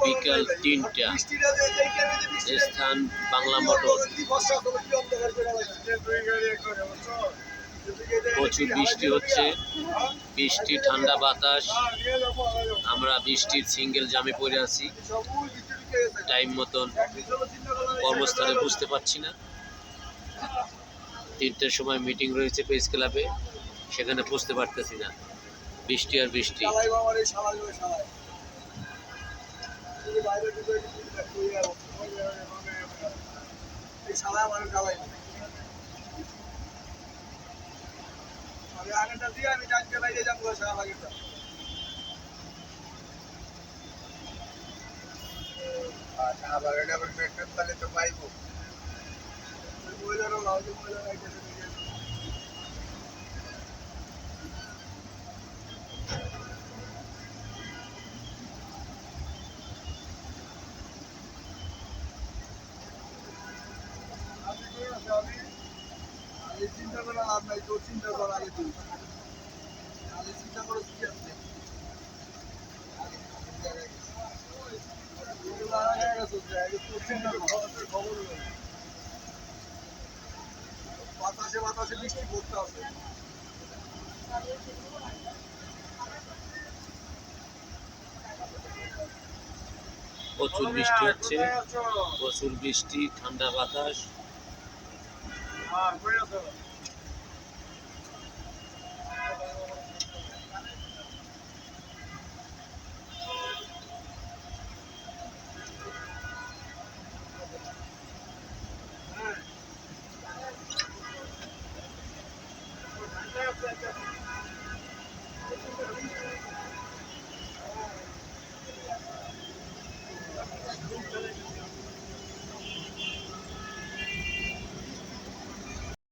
বিকাল ৩টা, স্থান বাংলা মোটর। প্রচুর বৃষ্টি হচ্ছে, বৃষ্টি ঠান্ডা বাতাস। আমরা বৃষ্টির সিঙ্গেল জামে পড়ে আছি, টাইম মতন কর্মস্থলে বুঝতে পারছি না। ৩টার সময় মিটিং রয়েছে প্রেস ক্লাবে, সেখানে বুঝতে পারতেছি না, বৃষ্টি আর বৃষ্টি। আগেটা দিয়ে আমি ডাক্তার বাইরে যাবো সারা আগেটা আবার এটা আবার পেট্রোল তাহলে তো পাইবো মহিলারও লাউজে মহিলা আমি চিন্তা করা লাভ নাই, তোর চিন্তা করা আগে তুই আগে চিন্তা করে কি আছে বাতাসে বাতাসে বৃষ্টি করতে হবে। প্রচুর বৃষ্টি হচ্ছে, প্রচুর বৃষ্টি, ঠান্ডা বাতাস। হ্যাঁ